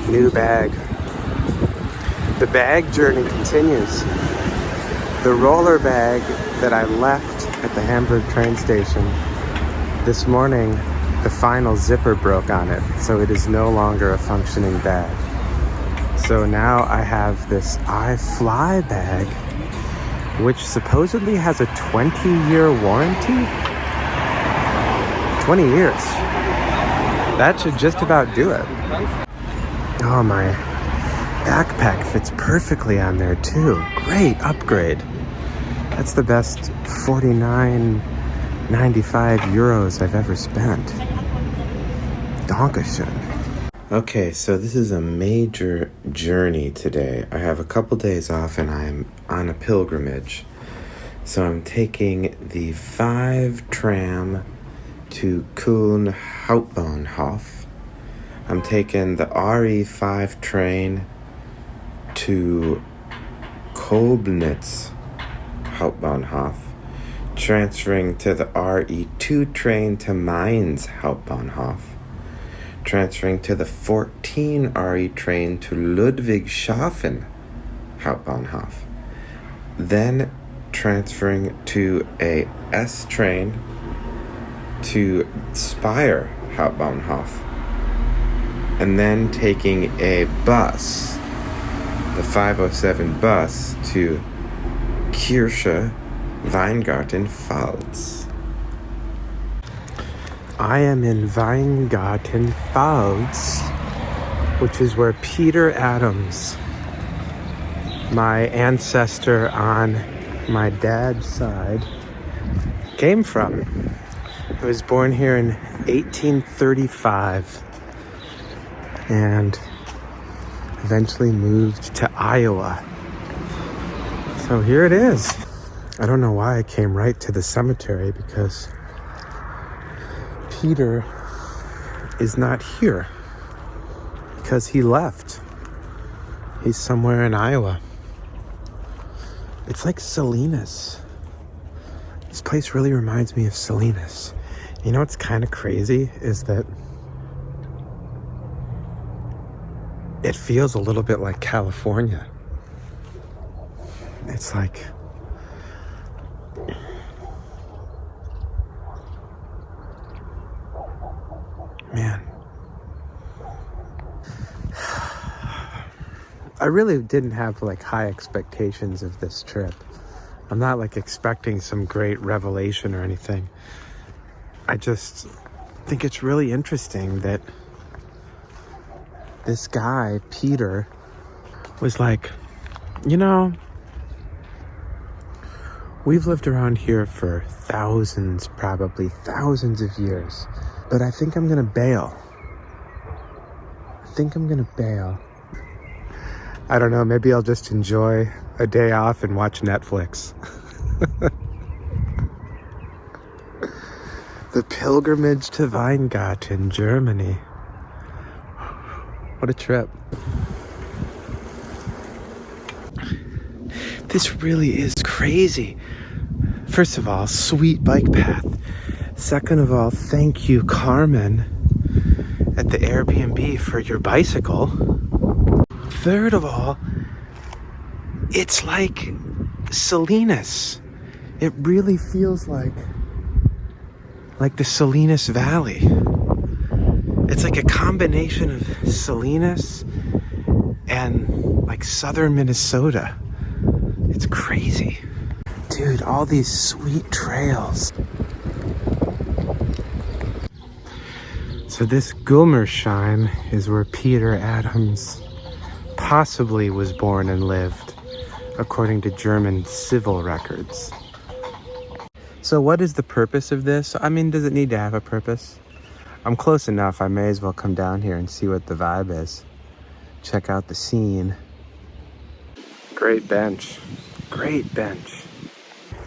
New bag. The bag journey continues. The roller bag that I left at the Hamburg train station this morning, the final zipper broke on it, so it is no longer a functioning bag. So now I have this iFly bag, which supposedly has a 20-year warranty. 20 years. That should just about do it. Oh, my backpack fits perfectly on there too. Great upgrade. That's the best 49.95 euros I've ever spent. Dankeschön. Okay, so this is a major journey today. I have a couple days off and I'm on a pilgrimage. So I'm taking the 5 tram to Köln Hauptbahnhof. I'm taking the RE5 train to Koblenz Hauptbahnhof, transferring to the RE2 train to Mainz Hauptbahnhof, transferring to the 14 RE train to Ludwigshafen Hauptbahnhof, then transferring to a S train to Speyer Hauptbahnhof, and then taking a bus, the 507 bus, to Kirche Weingarten, Pfalz. I am in Weingarten, Pfalz, which is where Peter Adams, my ancestor on my dad's side, came from. He was born here in 1835 and eventually moved to Iowa. So here it is. I don't know why I came right to the cemetery, because Peter is not here, because he left. He's somewhere in Iowa. It's like Salinas. This place really reminds me of Salinas. You know what's kind of crazy is that it feels a little bit like California. It's like, man, I really didn't have like high expectations of this trip. I'm not like expecting some great revelation or anything. I just think it's really interesting that this guy, Peter, was like, you know, we've lived around here for probably thousands of years, but I think I'm gonna bail. I don't know, maybe I'll just enjoy a day off and watch Netflix. The pilgrimage to Weingarten, Germany. What a trip. This really is crazy. First of all, sweet bike path. Second of all, thank you, Carmen, at the Airbnb for your bicycle. Third of all, it's like Salinas. It really feels like the Salinas Valley. It's like a combination of Salinas and like southern Minnesota. It's crazy. Dude, all these sweet trails. So this Gulmersheim is where Peter Adams possibly was born and lived, according to German civil records. So what is the purpose of this? I mean, does it need to have a purpose? I'm close enough, I may as well come down here and see what the vibe is. Check out the scene. Great bench. Great bench.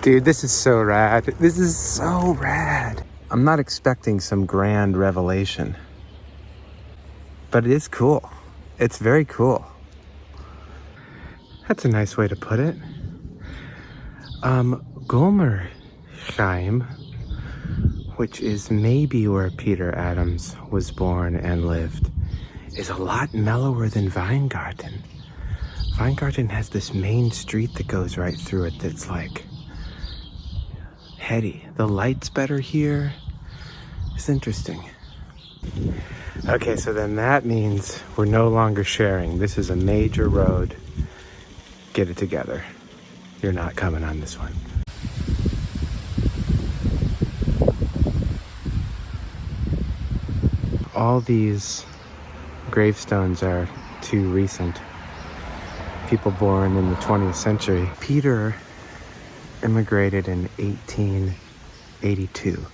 Dude, this is so rad. This is so rad. I'm not expecting some grand revelation, but it is cool. It's very cool. That's a nice way to put it. Gulmersheim, which is maybe where Peter Adams was born and lived, is a lot mellower than Weingarten. Weingarten has this main street that goes right through it that's like heady. The light's better here. It's interesting. Okay, so then that means we're no longer sharing. This is a major road. Get it together. You're not coming on this one. All these gravestones are too recent. People born in the 20th century. Peter immigrated in 1882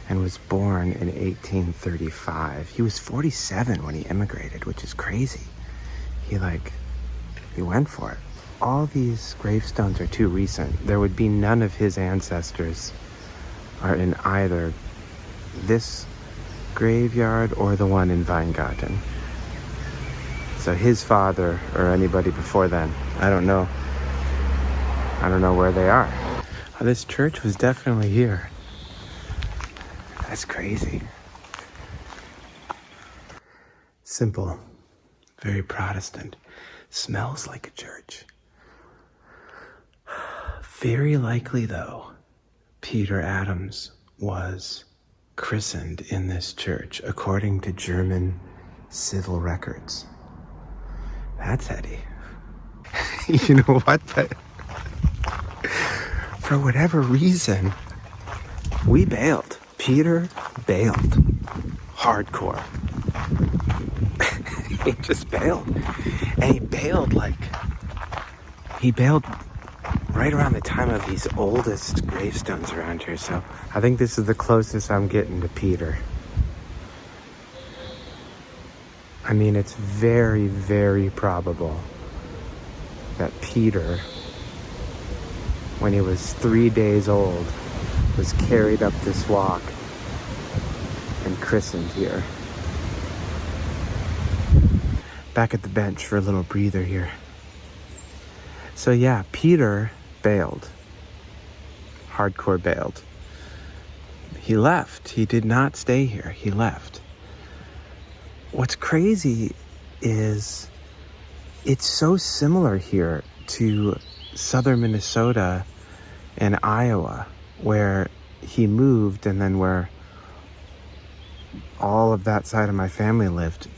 and was born in 1835. He was 47 when he immigrated, which is crazy. He went for it. All these gravestones are too recent. There would be none of his ancestors are in either this graveyard or the one in Weingarten. So his father or anybody before then, I don't know where they are. Oh, this church was definitely here. That's crazy. Simple, very Protestant. Smells like a church. Very likely though, Peter Adams was christened in this church according to German civil records. That's heady. You know what? But for whatever reason, we bailed. Peter bailed. Hardcore. He just bailed. And he bailed right around the time of these oldest gravestones around here. So I think this is the closest I'm getting to Peter. I mean, it's very, very probable that Peter, when he was 3 days old, was carried up this walk and christened here. Back at the bench for a little breather here. So yeah, Peter bailed. Hardcore bailed. He left. He did not stay here. He left. What's crazy is it's so similar here to southern Minnesota and Iowa, where he moved and then where all of that side of my family lived.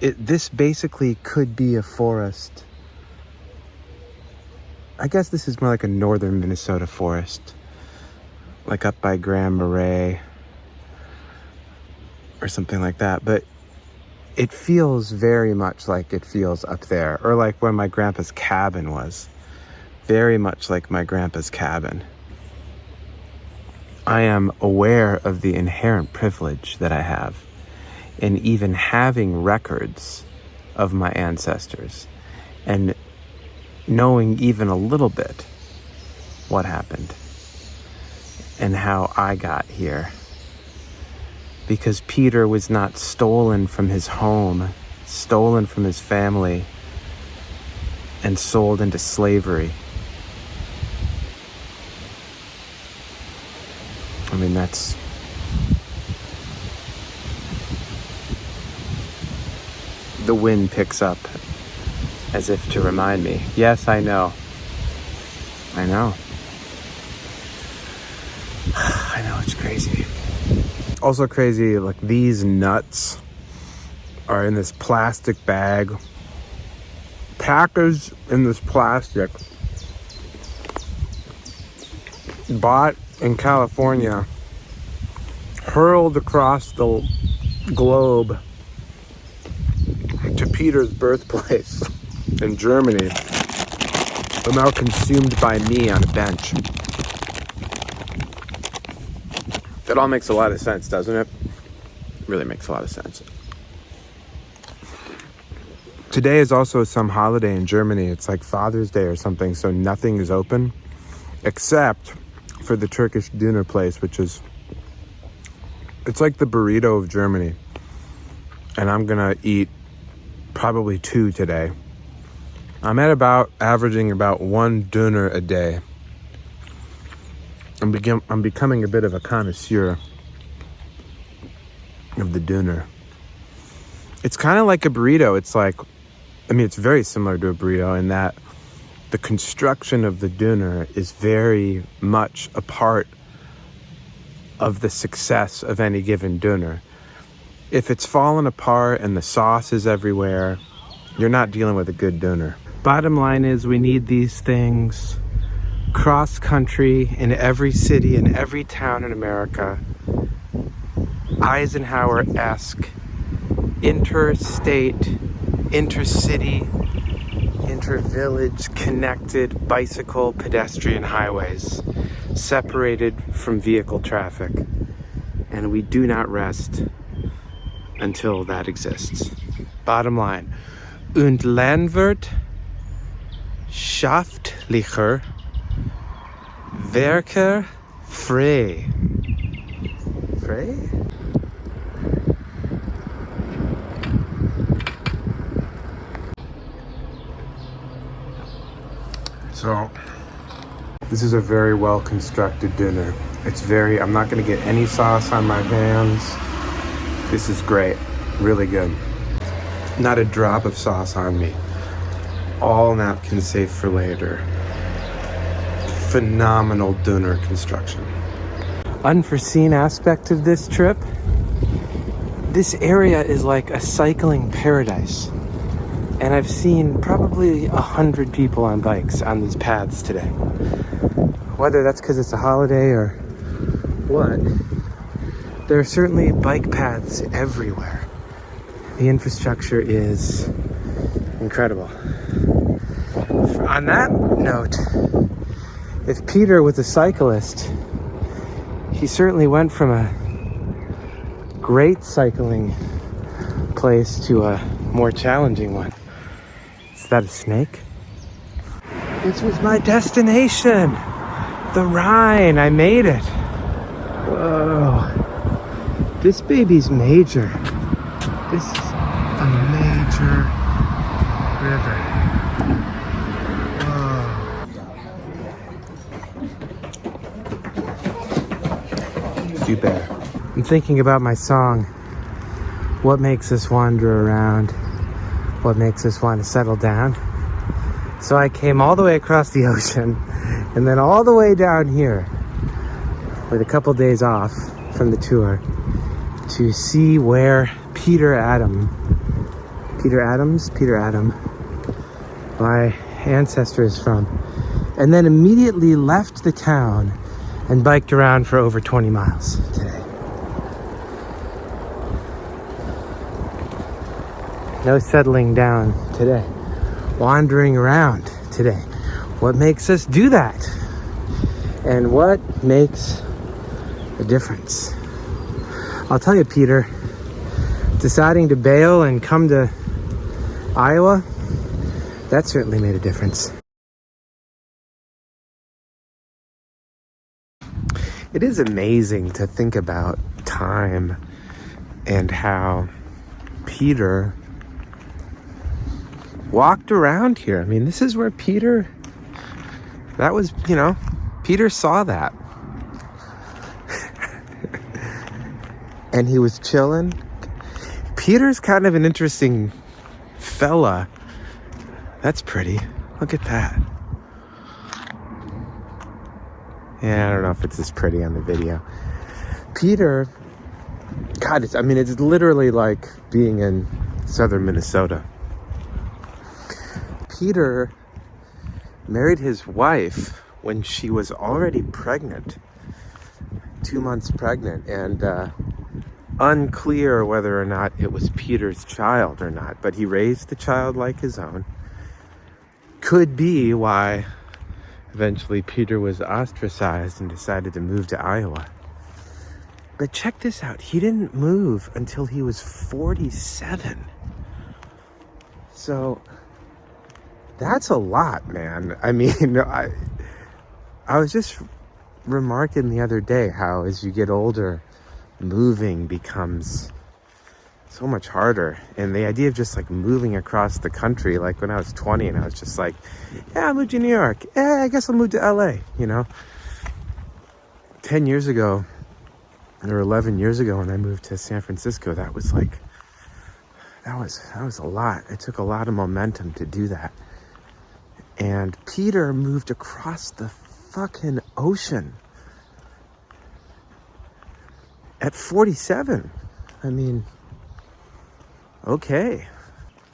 This basically could be a forest. I guess this is more like a northern Minnesota forest, like up by Grand Marais or something like that. But it feels very much like it feels up there, or like where my grandpa's cabin was. Very much like my grandpa's cabin. I am aware of the inherent privilege that I have in even having records of my ancestors and knowing even a little bit what happened and how I got here. Because Peter was not stolen from his home, stolen from his family, and sold into slavery. I mean, that's... The wind picks up as if to remind me. Yes, I know. I know. I know, it's crazy. Also crazy, like these nuts are in this plastic bag. Packaged in this plastic. Bought in California. Hurled across the globe to Peter's birthplace in Germany. Are now consumed by me on a bench. That all makes a lot of sense, doesn't it? Really makes a lot of sense. Today is also some holiday in Germany. It's like Father's Day or something, so nothing is open except for the Turkish dinner place, which is, it's like the burrito of Germany. And I'm gonna eat probably 2 today. I'm at averaging about 1 döner a day. I'm becoming a bit of a connoisseur of the döner. It's kind of like a burrito. It's like, I mean, it's very similar to a burrito in that the construction of the doner is very much a part of the success of any given doner. If it's fallen apart and the sauce is everywhere, you're not dealing with a good doner. Bottom line is we need these things cross country in every city, in every town in America. Eisenhower-esque, interstate, intercity, inter-village connected bicycle pedestrian highways separated from vehicle traffic. And we do not rest until that exists. Bottom line, und Landwirt schaftlicher Werker frei. Frei? So, this is a very well constructed dinner. It's very, I'm not gonna get any sauce on my hands. This is great, really good. Not a drop of sauce on me. All napkins safe for later. Phenomenal doner construction. Unforeseen aspect of this trip, this area is like a cycling paradise. And I've seen probably 100 people on bikes on these paths today. Whether that's because it's a holiday or what, there are certainly bike paths everywhere. The infrastructure is incredible. On that note, if Peter was a cyclist, he certainly went from a great cycling place to a more challenging one. Is that a snake? This was my destination. The Rhine, I made it. Whoa. This baby's major. This is a major river. Whoa. You bear. I'm thinking about my song. What makes us wander around? What makes us want to settle down? So I came all the way across the ocean and then all the way down here with a couple days off from the tour to see where Peter Adam, my ancestor, is from. And then immediately left the town and biked around for over 20 miles today. No settling down today. Wandering around today. What makes us do that? And what makes a difference? I'll tell you, Peter, deciding to bail and come to Iowa, that certainly made a difference. It is amazing to think about time and how Peter walked around here. I mean, this is where Peter, that was, you know, Peter saw that. And he was chilling. Peter's kind of an interesting fella. That's pretty. Look at that. Yeah, I don't know if it's as pretty on the video. Peter, God, it's literally like being in southern Minnesota. Peter married his wife when she was already pregnant, 2 months pregnant, and unclear whether or not it was Peter's child or not, but he raised the child like his own. Could be why eventually Peter was ostracized and decided to move to Iowa. But check this out, he didn't move until he was 47. So that's a lot, man. I mean, I was just remarking the other day how as you get older, moving becomes so much harder. And the idea of just like moving across the country, like when I was 20 and I was just like, yeah, I moved to New York. Yeah, I guess I'll move to LA, you know? 10 years ago, or 11 years ago when I moved to San Francisco, that That was a lot. It took a lot of momentum to do that. And Peter moved across the fucking ocean at 47. I mean, okay.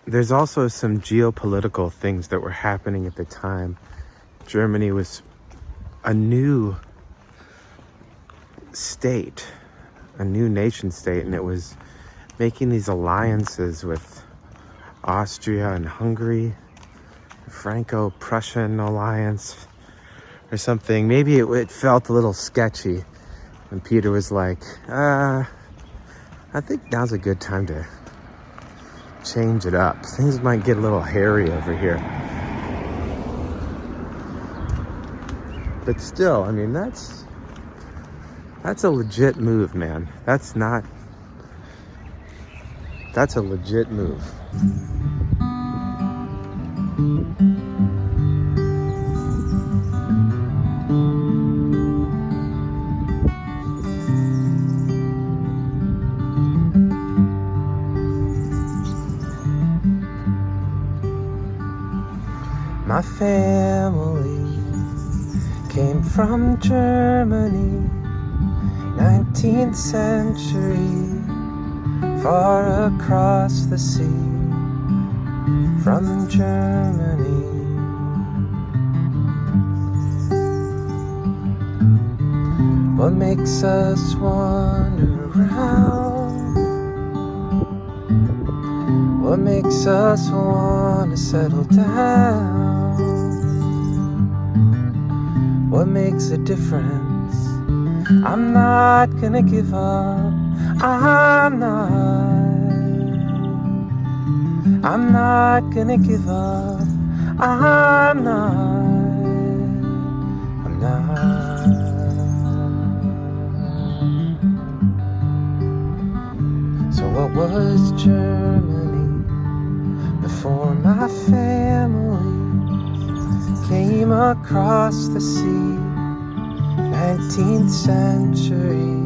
There's also some geopolitical things that were happening at the time. Germany was a new state, a new nation state, and it was making these alliances with Austria and Hungary, the Franco-Prussian alliance or something. Maybe it felt a little sketchy, and Peter was like, I think now's a good time to change it up. Things might get a little hairy over here. But still, I mean, that's a legit move, man. That's a legit move. My family came from Germany, 19th century, far across the sea, from Germany. What makes us wander around? What makes us wanna settle down? What makes a difference? I'm not gonna give up. I'm not gonna give up. I'm not. So what was Germany before my family came across the sea? 19th century,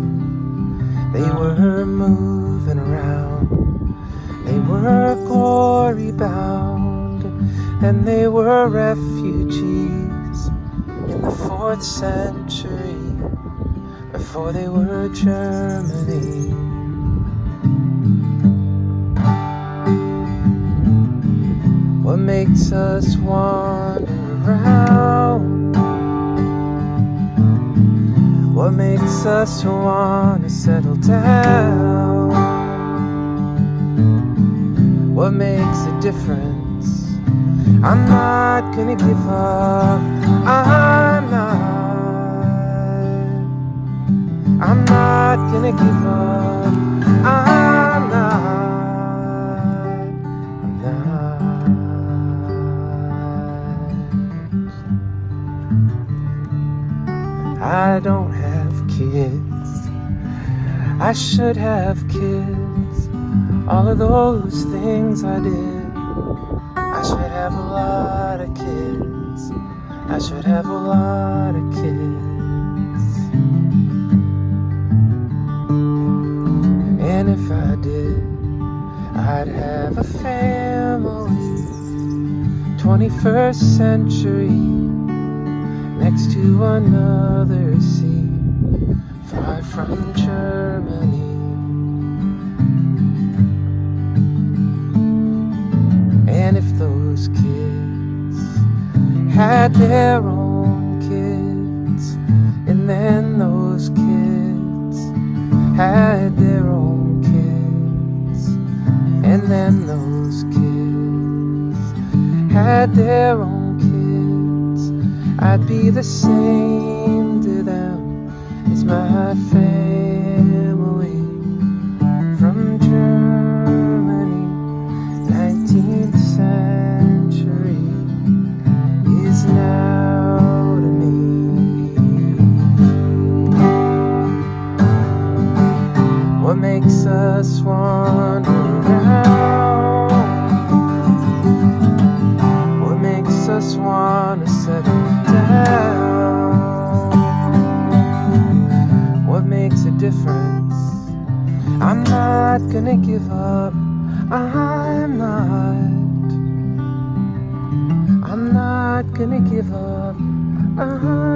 they were moving around. They were glory bound, and they were refugees in the 4th century, before they were Germany. What makes us wander around? What makes us wanna settle down? What makes a difference? I'm not gonna give up. I'm not gonna give up. I'm not. I don't have kids. I should have kids. All of those things I did. I should have a lot of kids. I should have a lot of kids. And if I did, I'd have a family. 21st century, next to another sea, far from Germany. And if those kids had their own kids, and then those kids had their own kids, and then those kids had their own kids, I'd be the same to them as my family from Germany. 19th century is now to me. What makes us wander around? What makes us wanna settle down? What makes a difference? not gonna give up.